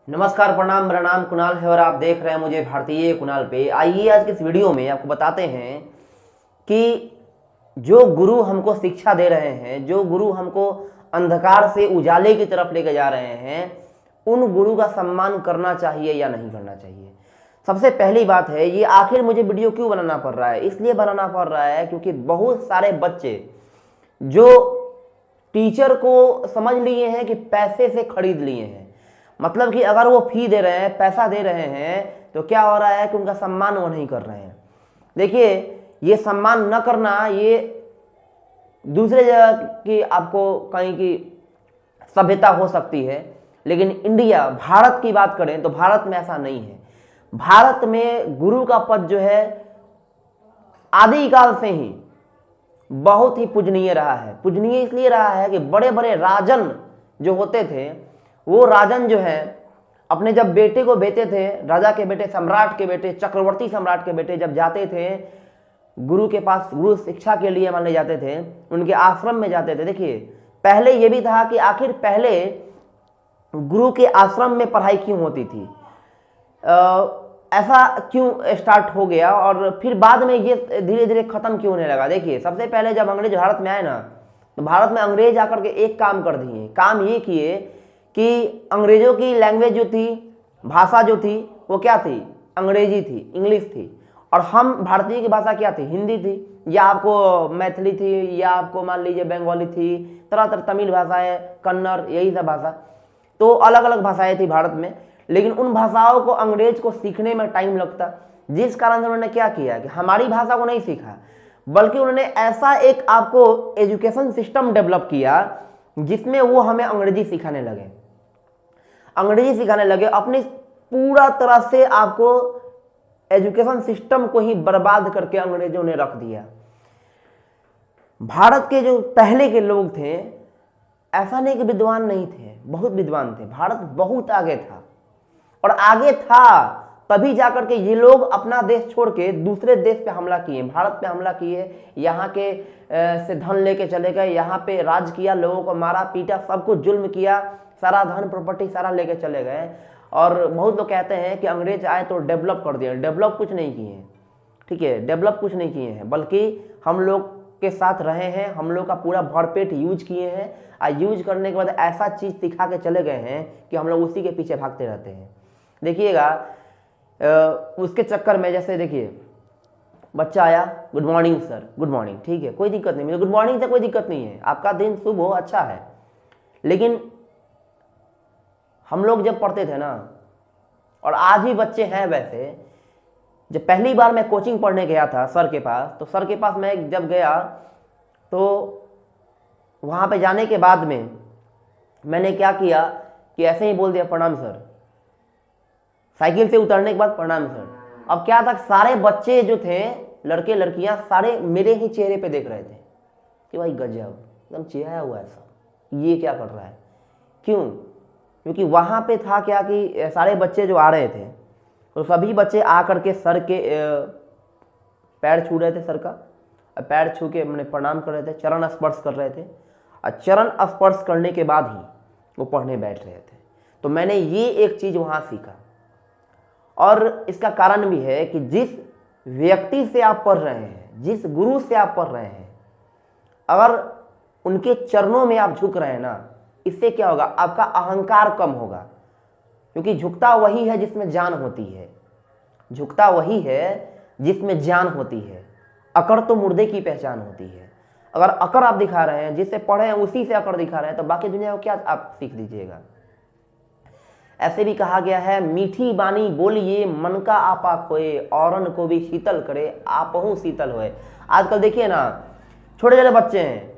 नमस्कार, प्रणाम। मेरा नाम कुणाल है और आप देख रहे हैं मुझे भारतीय कुणाल पे। आइए आज के इस वीडियो में आपको बताते हैं कि जो गुरु हमको शिक्षा दे रहे हैं, जो गुरु हमको अंधकार से उजाले की तरफ लेके जा रहे हैं, उन गुरु का सम्मान करना चाहिए या नहीं करना चाहिए। सबसे पहली बात है, ये आखिर मुझे वीडियो क्यों बनाना पड़ रहा है? इसलिए बनाना पड़ रहा है क्योंकि बहुत सारे बच्चे जो टीचर को समझ लिए हैं कि पैसे से खरीद लिए हैं, मतलब कि अगर वो फी दे रहे हैं, पैसा दे रहे हैं, तो क्या हो रहा है कि उनका सम्मान वो नहीं कर रहे हैं। देखिए, ये सम्मान न करना, ये दूसरे जगह की आपको कहीं की सभ्यता हो सकती है, लेकिन इंडिया, भारत की बात करें तो भारत में ऐसा नहीं है। भारत में गुरु का पद जो है आदिकाल से ही बहुत ही पूजनीय रहा है। पूजनीय इसलिए रहा है कि बड़े बड़े राजन जो होते थे, वो राजन जो है अपने जब बेटे को बेचे थे, राजा के बेटे, सम्राट के बेटे, चक्रवर्ती सम्राट के बेटे जब जाते थे गुरु के पास, गुरु शिक्षा के लिए माने जाते थे, उनके आश्रम में जाते थे। देखिए, पहले यह भी था कि आखिर पहले गुरु के आश्रम में पढ़ाई क्यों होती थी, ऐसा क्यों स्टार्ट हो गया और फिर बाद में ये धीरे धीरे खत्म क्यों होने लगा। देखिए, सबसे पहले जब अंग्रेज भारत में आए ना, तो भारत में अंग्रेज आकर के एक काम कर दिए। काम ये किए कि अंग्रेजों की लैंग्वेज जो थी, भाषा जो थी, वो क्या थी? अंग्रेजी थी, इंग्लिश थी। और हम भारतीय की भाषा क्या थी? हिंदी थी, या आपको मैथिली थी, या आपको मान लीजिए बंगाली थी, तरह तरह तमिल भाषाएं, कन्नड़, यही सब भाषा। तो अलग अलग भाषाएं थी भारत में, लेकिन उन भाषाओं को अंग्रेज को सीखने में टाइम लगता, जिस कारण से उन्होंने क्या किया कि हमारी भाषा को नहीं सीखा, बल्कि उन्होंने ऐसा एक आपको एजुकेशन सिस्टम डेवलप किया जिसमें वो हमें अंग्रेजी सिखाने लगे। अंग्रेजी सिखाने लगे, अपनी पूरा तरह से आपको एजुकेशन सिस्टम को ही बर्बाद करके अंग्रेजों ने रख दिया। भारत के जो पहले के लोग थे, ऐसा नहीं कि विद्वान नहीं थे, बहुत विद्वान थे। भारत बहुत आगे था, और आगे था तभी जाकर के ये लोग अपना देश छोड़ के दूसरे देश पे हमला किए, भारत पे हमला किए, यहाँ के से धन लेके चले गए, यहाँ पे राज किया, लोगों को मारा पीटा, सबको जुल्म किया, सारा धन प्रॉपर्टी सारा लेके चले गए। और बहुत लोग कहते हैं कि अंग्रेज आए तो डेवलप कर दिया। डेवलप कुछ नहीं किए हैं, ठीक है, डेवलप कुछ नहीं किए हैं, बल्कि हम लोग के साथ रहे हैं, हम लोग का पूरा भरपेट यूज किए हैं, और यूज करने के बाद ऐसा चीज़ सिखा के चले गए हैं कि हम लोग उसी के पीछे भागते रहते हैं। देखिएगा, उसके चक्कर में जैसे देखिए, बच्चा आया, good morning sir, good morning, ठीक है, कोई दिक्कत नहीं, मुझे गुड मॉर्निंग से कोई दिक्कत नहीं है, आपका दिन शुभ हो, अच्छा है। लेकिन हम लोग जब पढ़ते थे ना, और आज भी बच्चे हैं वैसे, जब पहली बार मैं कोचिंग पढ़ने गया था सर के पास, तो सर के पास मैं जब गया तो वहाँ पे जाने के बाद में मैंने क्या किया कि ऐसे ही बोल दिया, प्रणाम सर। साइकिल से उतरने के बाद प्रणाम सर। अब क्या था, सारे बच्चे जो थे, लड़के लड़कियां, सारे मेरे ही चेहरे पे देख रहे थे कि भाई गजब, एकदम चिढ़ाया हुआ है सब, ये क्या कर रहा है। क्यों? क्योंकि वहाँ पे था क्या कि सारे बच्चे जो आ रहे थे, तो सभी बच्चे आकर के सर के पैर छू रहे थे, सर का पैर छू के मैंने प्रणाम कर रहे थे, चरण स्पर्श कर रहे थे, और चरण स्पर्श करने के बाद ही वो पढ़ने बैठ रहे थे। तो मैंने ये एक चीज़ वहाँ सीखा, और इसका कारण भी है कि जिस व्यक्ति से आप पढ़ रहे हैं, जिस गुरु से आप पढ़ रहे हैं, अगर उनके चरणों में आप झुक रहे हैं ना, इससे क्या होगा, आपका अहंकार कम होगा। क्योंकि झुकता वही है जिसमें जान होती है, झुकता वही है जिसमें जान होती है। अकड़ तो मुर्दे की पहचान होती है। अगर अकड़ आप दिखा रहे हैं, जिससे पढ़े हैं उसी से अकड़ दिखा रहे हैं, तो बाकी दुनिया को क्या आप सीख दीजिएगा। ऐसे भी कहा गया है, मीठी बानी बोलिए मन का आपा खोए, औरन को भी शीतल करे आपहु शीतल होए। आजकल देखिए ना, छोटे छोटे बच्चे हैं,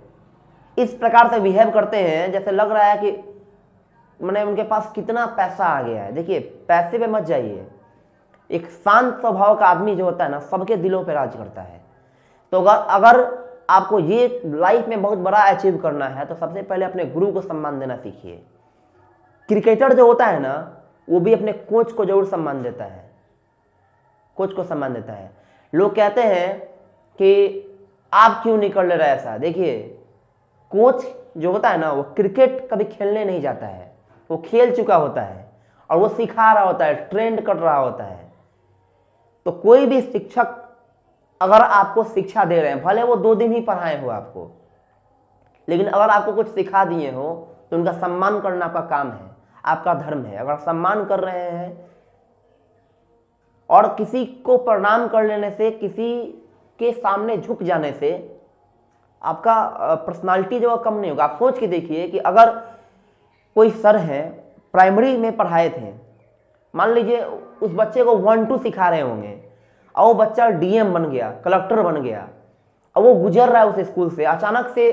इस प्रकार से बिहेव करते हैं जैसे लग रहा है कि मैंने उनके पास कितना पैसा आ गया है। देखिए, पैसे पे मत जाइए। एक शांत स्वभाव का आदमी जो होता है ना, सबके दिलों पे राज करता है। तो अगर आपको ये लाइफ में बहुत बड़ा अचीव करना है, तो सबसे पहले अपने गुरु को सम्मान देना सीखिए। क्रिकेटर जो होता है ना, वो भी अपने कोच को जरूर सम्मान देता है, कोच को सम्मान देता है। लोग कहते हैं कि आप क्यों नहीं कर ले रहे ऐसा। देखिए, कोच जो होता है ना, वो क्रिकेट कभी खेलने नहीं जाता है, वो खेल चुका होता है, और वो सिखा रहा होता है, ट्रेंड कर रहा होता है। तो कोई भी शिक्षक अगर आपको शिक्षा दे रहे हैं, भले वो 2 दिन ही पढ़ाए हो आपको, लेकिन अगर आपको कुछ सिखा दिए हो तो उनका सम्मान करना आपका काम है, आपका धर्म है। अगर सम्मान कर रहे हैं, और किसी को प्रणाम कर लेने से, किसी के सामने झुक जाने से आपका पर्सनालिटी जो कम नहीं होगा। आप सोच के देखिए कि अगर कोई सर हैं, प्राइमरी में पढ़ाए थे, मान लीजिए उस बच्चे को 1-2 सिखा रहे होंगे और वो बच्चा डीएम बन गया, कलेक्टर बन गया, और वो गुजर रहा है उस स्कूल से, अचानक से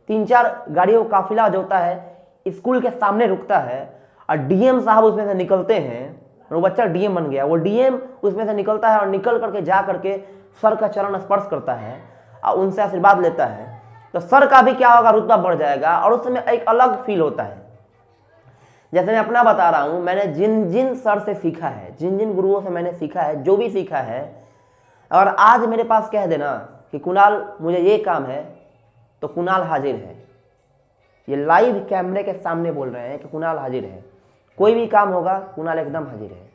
3-4 गाड़ियों का काफिला जो होता है स्कूल के सामने रुकता है और डीएम साहब उसमें से निकलते हैं, और वो बच्चा डीएम बन गया। वो डीएम उसमें से निकलता है और निकल करके जा करके सर का चरण स्पर्श करता है और उनसे आशीर्वाद लेता है, तो सर का भी क्या होगा, रुतबा बढ़ जाएगा और उस समय एक अलग फील होता है। जैसे मैं अपना बता रहा हूं, मैंने जिन जिन सर से सीखा है, जिन जिन गुरुओं से मैंने सीखा है, जो भी सीखा है, और आज मेरे पास कह देना कि कुणाल मुझे ये काम है, तो कुणाल हाजिर है। ये लाइव कैमरे के सामने बोल रहे हैं कि कुणाल हाजिर है। कोई भी काम होगा कुणाल एकदम हाजिर है।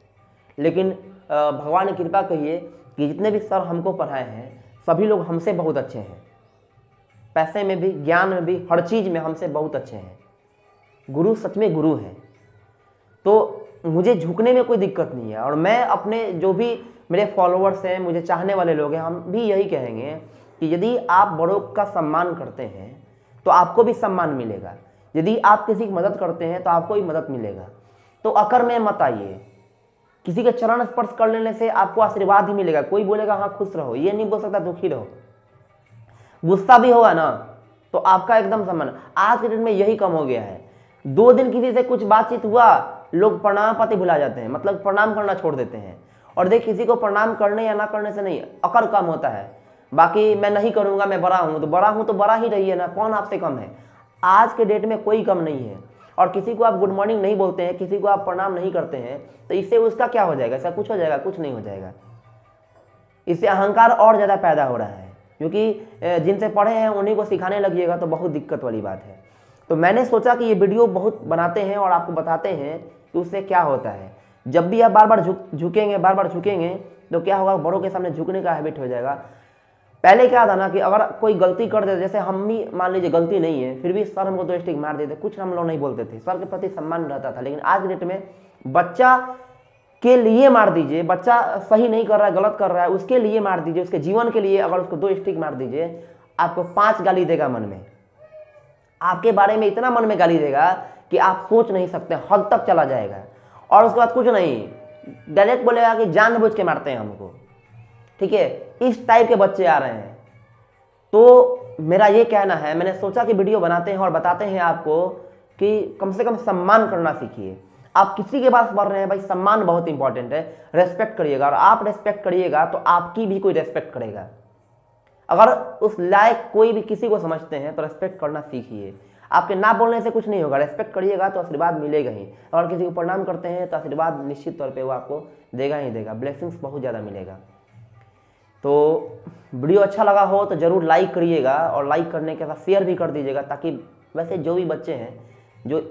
लेकिन भगवान की कृपा कहिए कि जितने भी सर हमको पढ़ाए हैं सभी लोग हमसे बहुत अच्छे हैं, पैसे में भी, ज्ञान में भी, हर चीज़ में हमसे बहुत अच्छे हैं। गुरु सच में गुरु हैं। तो मुझे झुकने में कोई दिक्कत नहीं है, और मैं अपने जो भी मेरे फॉलोअर्स हैं, मुझे चाहने वाले लोग हैं, हम भी यही कहेंगे कि यदि आप बड़ों का सम्मान करते हैं तो आपको भी सम्मान मिलेगा। यदि आप किसी की मदद करते हैं तो आपको भी मदद मिलेगा। तो अकर में मत आइए। किसी के चरण स्पर्श कर लेने से आपको आशीर्वाद ही मिलेगा। कोई बोलेगा हाँ खुश रहो, ये नहीं बोल सकता दुखी रहो। गुस्सा भी होगा ना तो आपका एकदम सम्मान। आज के दिन में यही कम हो गया है। 2 दिन किसी से कुछ बातचीत हुआ, लोग प्रणाम पाती भुला जाते हैं, मतलब प्रणाम करना छोड़ देते हैं। और देख, किसी को प्रणाम करने या ना करने से नहीं, अकड़ कम होता है। बाकी मैं नहीं करूंगा, मैं बड़ा हूं, तो बड़ा ही रहिए ना, कौन आपसे कम है। आज के डेट में कोई कम नहीं है। और किसी को आप गुड मॉर्निंग नहीं बोलते हैं, किसी को आप प्रणाम नहीं करते हैं, तो इससे उसका क्या हो जाएगा? ऐसा कुछ हो जाएगा? कुछ नहीं हो जाएगा। इससे अहंकार और ज़्यादा पैदा हो रहा है, क्योंकि जिनसे पढ़े हैं उन्हीं को सिखाने लगिएगा तो बहुत दिक्कत वाली बात है। तो मैंने सोचा कि ये वीडियो बहुत बनाते हैं और आपको बताते हैं कि उससे क्या होता है। जब भी आप बार बार झुकेंगे तो क्या होगा, बड़ों के सामने झुकने का हैबिट हो जाएगा। पहले क्या था ना कि अगर कोई गलती कर दे, जैसे हम भी मान लीजिए गलती नहीं है, फिर भी सर हमको 2 स्टिक मार देते, कुछ हम लोग नहीं बोलते थे, सर के प्रति सम्मान रहता था। लेकिन आज के डेट में बच्चा के लिए मार दीजिए, बच्चा सही नहीं कर रहा है, गलत कर रहा है, उसके लिए मार दीजिए, उसके जीवन के लिए अगर उसको 2 स्टिक मार दीजिए, आपको 5 गाली देगा मन में, आपके बारे में इतना मन में गाली देगा कि आप सोच नहीं सकते, हद तक चला जाएगा। और उसके बाद कुछ नहीं, डायरेक्ट बोलेगा कि जानबूझ के मारते हैं हमको। ठीक है, इस टाइप के बच्चे आ रहे हैं। तो मेरा ये कहना है, मैंने सोचा कि वीडियो बनाते हैं और बताते हैं आपको कि कम से कम सम्मान करना सीखिए। आप किसी के पास पढ़ रहे हैं भाई, सम्मान बहुत इंपॉर्टेंट है, रेस्पेक्ट करिएगा। और आप रेस्पेक्ट करिएगा तो आपकी भी कोई रेस्पेक्ट करेगा। अगर उस लायक कोई भी किसी को समझते हैं तो रेस्पेक्ट करना सीखिए। आपके ना बोलने से कुछ नहीं होगा, रेस्पेक्ट करिएगा तो आशीर्वाद मिलेगा ही। अगर किसी को प्रणाम करते हैं तो आशीर्वाद निश्चित तौर पे वो आपको देगा ही देगा, ब्लेसिंग्स बहुत ज़्यादा मिलेगा। तो वीडियो अच्छा लगा हो तो ज़रूर लाइक करिएगा, और लाइक करने के साथ शेयर भी कर दीजिएगा, ताकि वैसे जो भी बच्चे हैं जो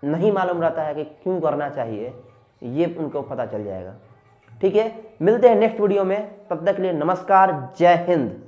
नहीं मालूम रहता है कि क्यों करना चाहिए, ये उनको पता चल जाएगा। ठीक है, मिलते हैं नेक्स्ट वीडियो में, तब तक के लिए नमस्कार, जय हिंद।